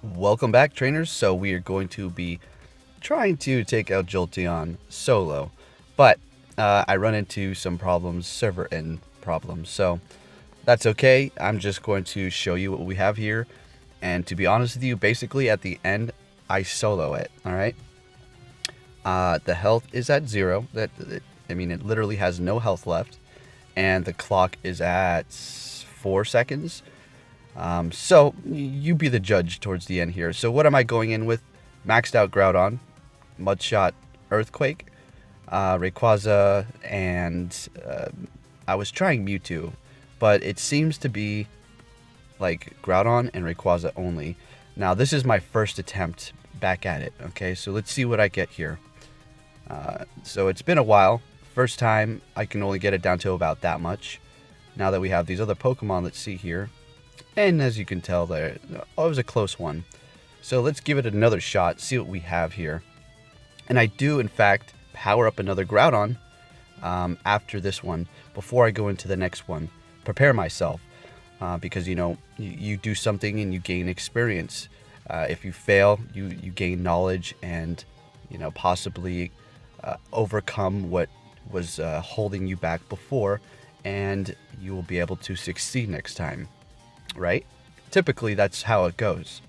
Welcome back, trainers. So we are going to be trying to take out Jolteon solo, but I run into some problems, server end problems. So that's okay. I'm just going to show you what we have here, and to be honest with you, basically at the end, I solo it. All right. The health is at 0. It literally has no health left, and the clock is at 4 seconds. So you be the judge towards the end here. So what am I going in with? Maxed out Groudon, Mudshot, Earthquake, Rayquaza, and I was trying Mewtwo, but it seems to be like Groudon and Rayquaza only. Now this is my first attempt back at it. Okay, so let's see what I get here. So it's been a while. First time I can only get it down to about that much. Now that we have these other Pokemon, let's see here. And as you can tell there, it was a close one. So let's give it another shot, see what we have here. And I do, in fact, power up another Groudon after this one, before I go into the next one. Prepare myself, because, you do something and you gain experience. If you fail, you gain knowledge and, possibly overcome what was holding you back before, and you will be able to succeed next time. Right? Typically, that's how it goes.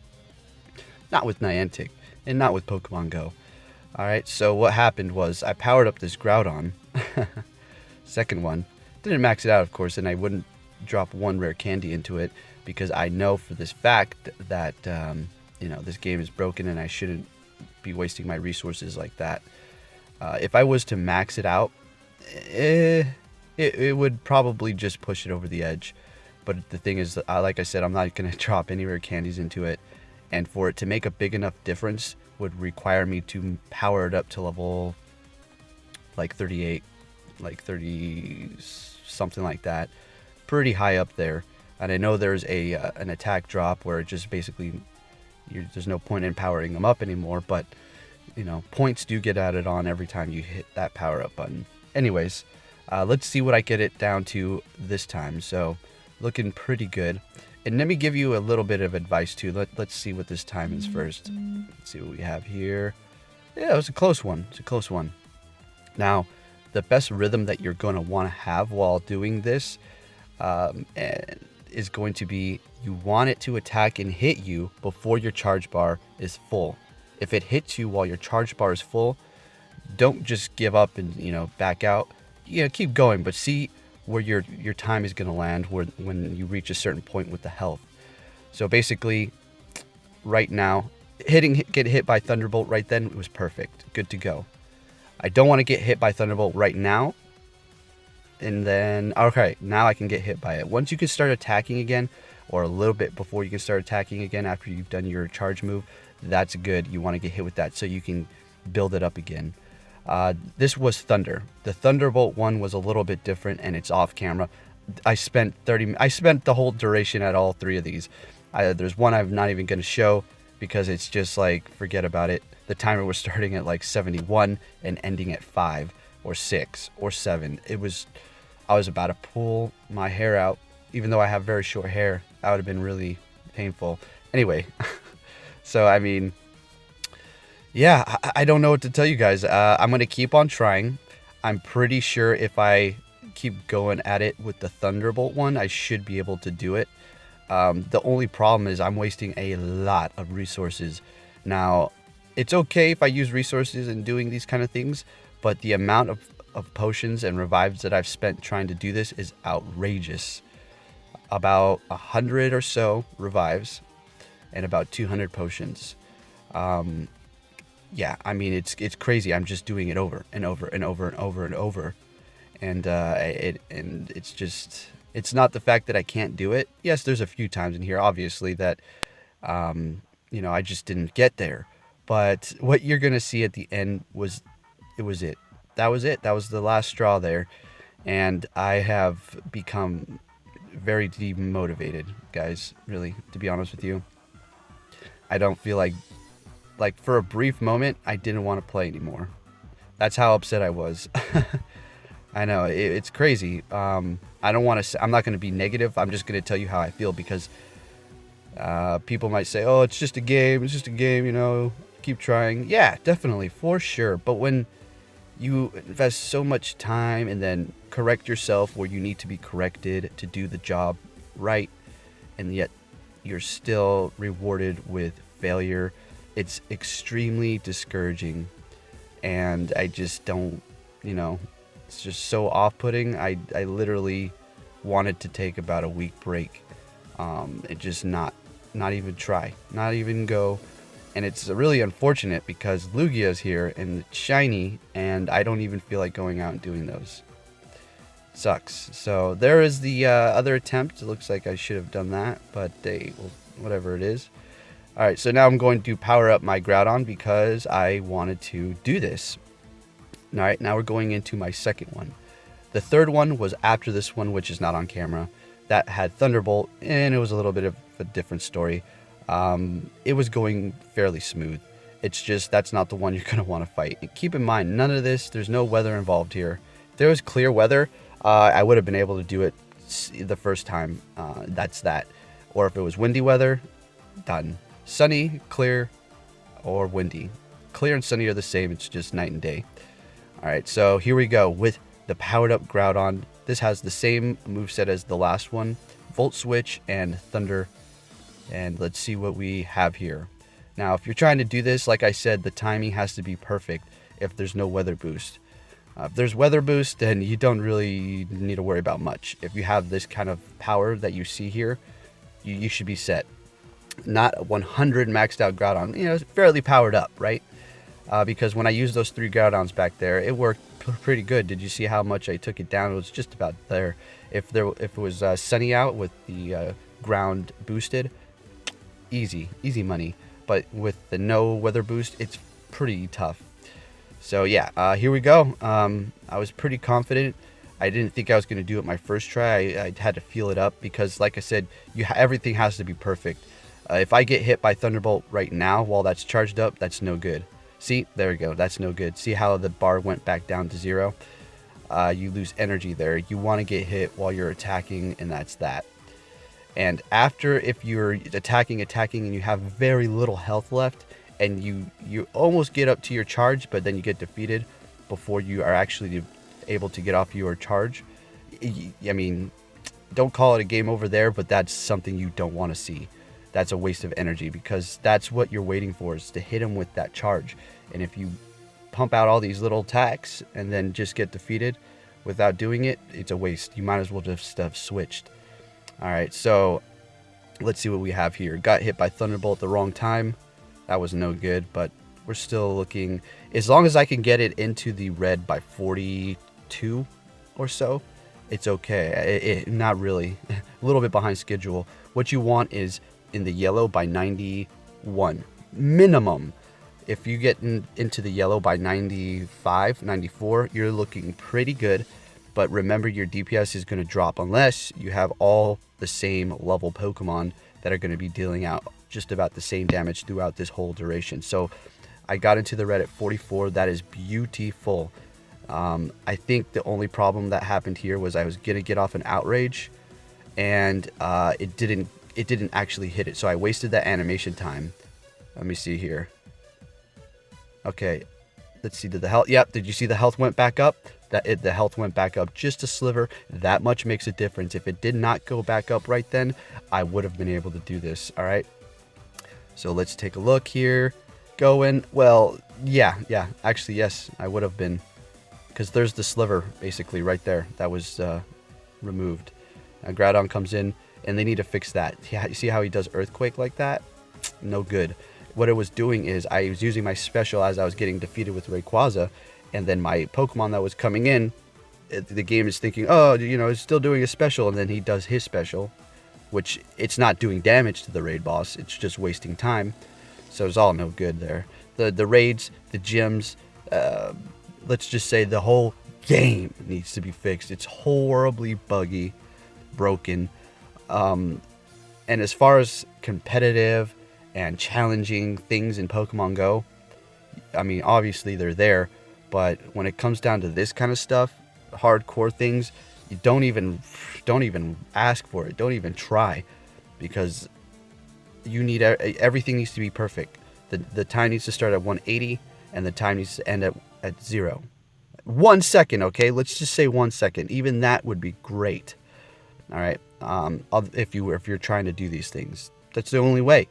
Not with Niantic, and not with Pokemon Go. Alright, so what happened was I powered up this Groudon. Second one. Didn't max it out, of course, and I wouldn't drop one rare candy into it, because I know for this fact that, this game is broken and I shouldn't be wasting my resources like that. If I was to max it out, it would probably just push it over the edge. But the thing is, like I said, I'm not going to drop any rare candies into it. And for it to make a big enough difference would require me to power it up to level like 38, like 30, something like that. Pretty high up there. And I know there's an attack drop where it just basically, there's no point in powering them up anymore. But, points do get added on every time you hit that power up button. Anyways, let's see what I get it down to this time. So looking pretty good. And let me give you a little bit of advice too. Let's see what this time is first. Let's see what we have here. Yeah, it was a close one. It's a close one. Now, the best rhythm that you're going to want to have while doing this is going to be, you want it to attack and hit you before your charge bar is full. If it hits you while your charge bar is full, don't just give up and back out. Keep going, but see where your time is going to land when you reach a certain point with the health. So basically, right now, get hit by Thunderbolt right then, it was perfect. Good to go. I don't want to get hit by Thunderbolt right now. And then, okay, now I can get hit by it. Once you can start attacking again, or a little bit before you can start attacking again after you've done your charge move, that's good. You want to get hit with that so you can build it up again. This was Thunder. The Thunderbolt one was a little bit different, and it's off camera. I spent the whole duration at all three of these. There's one I'm not even going to show because it's just like, forget about it. The timer was starting at like 71 and ending at 5 or 6 or 7. I was about to pull my hair out, even though I have very short hair. That would have been really painful. Anyway, so yeah, I don't know what to tell you guys. I'm going to keep on trying. I'm pretty sure if I keep going at it with the Thunderbolt one, I should be able to do it. The only problem is I'm wasting a lot of resources. Now, it's okay if I use resources in doing these kind of things, but the amount of potions and revives that I've spent trying to do this is outrageous. About 100 or so revives and about 200 potions. Yeah, it's crazy. I'm just doing it over and over and over and over and over, and it's not the fact that I can't do it. Yes, there's a few times in here, obviously, that I just didn't get there. But what you're gonna see at the end was it. That was it. That was the last straw there, and I have become very demotivated, guys. Really, to be honest with you, I don't feel like for a brief moment, I didn't want to play anymore. That's how upset I was. I know, it's crazy. I don't want to. I'm not going to be negative. I'm just going to tell you how I feel, because People might say, oh, it's just a game, you know, keep trying. Yeah, definitely, for sure. But when you invest so much time and then correct yourself where you need to be corrected to do the job right, and yet you're still rewarded with failure, it's extremely discouraging. And I just don't, you know, it's just so off-putting. I literally wanted to take about a week break, and just not even try, not even go. And it's really unfortunate because Lugia's here and it's shiny, and I don't even feel like going out and doing those. Sucks. So there is the other attempt. It looks like I should have done that, but well, whatever it is. All right, so now I'm going to power up my Groudon because I wanted to do this. All right, now we're going into my second one. The third one was after this one, which is not on camera. That had Thunderbolt, and it was a little bit of a different story. It was going fairly smooth. It's just that's not the one you're going to want to fight. And keep in mind, none of this, there's no weather involved here. If there was clear weather, I would have been able to do it the first time. That's that. Or if it was windy weather, done. Sunny, clear, or windy. Clear and sunny are the same. It's just night and day. All right, so here we go with the powered up Groudon. This has the same moveset as the last one. Volt Switch and Thunder. And let's see what we have here. Now, if you're trying to do this, like I said, the timing has to be perfect if there's no weather boost. If there's weather boost, then you don't really need to worry about much. If you have this kind of power that you see here, you should be set. Not 100 maxed out Groudon, you know, fairly powered up, right? Because when I used those 3 Groudons back there, it worked pretty good. Did you see how much I took it down? It was just about there. If it was sunny out with the ground boosted, easy money. But with the no weather boost, it's pretty tough. So yeah, here we go. I was pretty confident. I didn't think I was going to do it my first try. I had to feel it up because, like I said, everything has to be perfect. If I get hit by Thunderbolt right now while that's charged up, that's no good. See, there we go. That's no good. See how the bar went back down to 0? You lose energy there. You want to get hit while you're attacking, and that's that. And after, if you're attacking, and you have very little health left, and you almost get up to your charge, but then you get defeated before you are actually able to get off your charge. I mean, don't call it a game over there, but that's something you don't want to see. That's a waste of energy because that's what you're waiting for, is to hit him with that charge. And if you pump out all these little attacks and then just get defeated without doing it, it's a waste. You might as well just have switched. All right, so let's see what we have here. Got hit by Thunderbolt at the wrong time. That was no good, but we're still looking. As long as I can get it into the red by 42 or so, it's okay. Not really. A little bit behind schedule. What you want is in the yellow by 91 minimum. If you get into the yellow by 95, 94, you're looking pretty good. But remember, your DPS is going to drop unless you have all the same level Pokemon that are going to be dealing out just about the same damage throughout this whole duration. So I got into the red at 44. That is beautiful. I think the only problem that happened here was I was going to get off an Outrage, and it didn't actually hit it. So I wasted that animation time. Let me see here. Okay, let's see. Did the health? Yep. Did you see the health went back up? The health went back up just a sliver. That much makes a difference. If it did not go back up right then, I would have been able to do this. All right. So let's take a look here. Going. Well, yeah. Actually, yes, I would have been, because there's the sliver basically right there that was removed. Now Groudon comes in, and they need to fix that. Yeah, you see how he does Earthquake like that? No good. What it was doing is I was using my special as I was getting defeated with Rayquaza, and then my Pokemon that was coming in, the game is thinking, oh, you know, it's still doing a special, and then he does his special, which it's not doing damage to the raid boss. It's just wasting time. So it's all no good there. The raids, the gyms, let's just say the whole game needs to be fixed. It's horribly buggy, broken. And as far as competitive and challenging things in Pokemon Go, I mean, obviously they're there, but when it comes down to this kind of stuff, hardcore things, you don't even ask for it. Don't even try, because you need everything needs to be perfect. The time needs to start at 180 and the time needs to end at 0. 1 second, okay? Let's just say 1 second. Even that would be great. All right. If you're trying to do these things, that's the only way.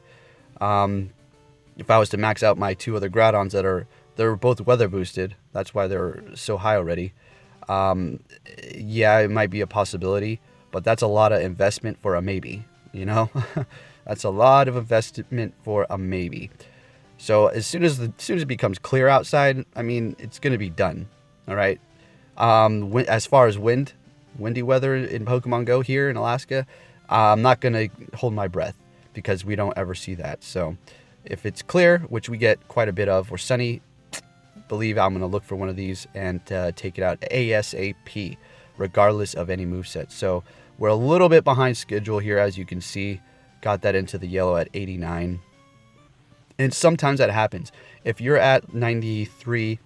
If I was to max out my 2 other Groudons they're both weather boosted, that's why they're so high already. Yeah, it might be a possibility, but that's a lot of investment for a maybe, you know? That's a lot of investment for a maybe. So as soon as it becomes clear outside, I mean, it's going to be done. All right. As far as windy weather in Pokemon Go here in Alaska, I'm not going to hold my breath because we don't ever see that. So if it's clear, which we get quite a bit of, or sunny, believe I'm going to look for one of these and take it out ASAP, regardless of any moveset. So we're a little bit behind schedule here, as you can see. Got that into the yellow at 89. And sometimes that happens. If you're at 93,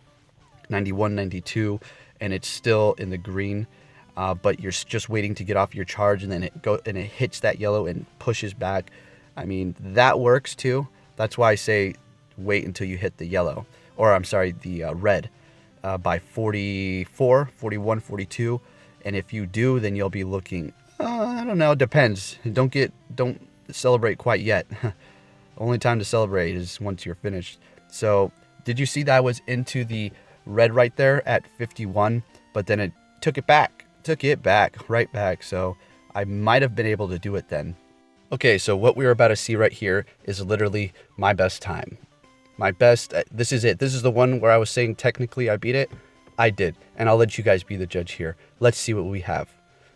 91, 92, and it's still in the green, but you're just waiting to get off your charge, and then it hits that yellow and pushes back. I mean, that works too. That's why I say wait until you hit the yellow, or I'm sorry, the red, by 44, 41, 42. And if you do, then you'll be looking, I don't know, it depends. Don't celebrate quite yet. Only time to celebrate is once you're finished. So did you see that I was into the red right there at 51, but then it took it back right back. So I might have been able to do it then. Okay, so what we're about to see right here is literally my best time. My best, this is it. This is the one where I was saying technically I beat it. I did, and I'll let you guys be the judge here. Let's see what we have.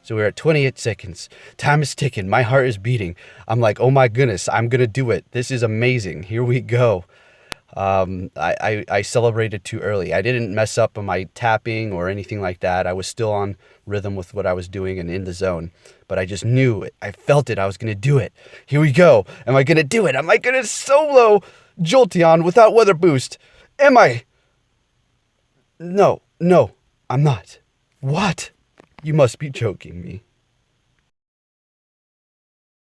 So we're at 28 seconds. Time is ticking. My heart is beating. I'm like, oh my goodness, I'm going to do it. This is amazing. Here we go. I celebrated too early. I didn't mess up on my tapping or anything like that. I was still on rhythm with what I was doing and in the zone. But I just knew it. I felt it. I was going to do it. Here we go. Am I going to do it? Am I going to solo Jolteon without weather boost? Am I? No, I'm not. What? You must be joking me.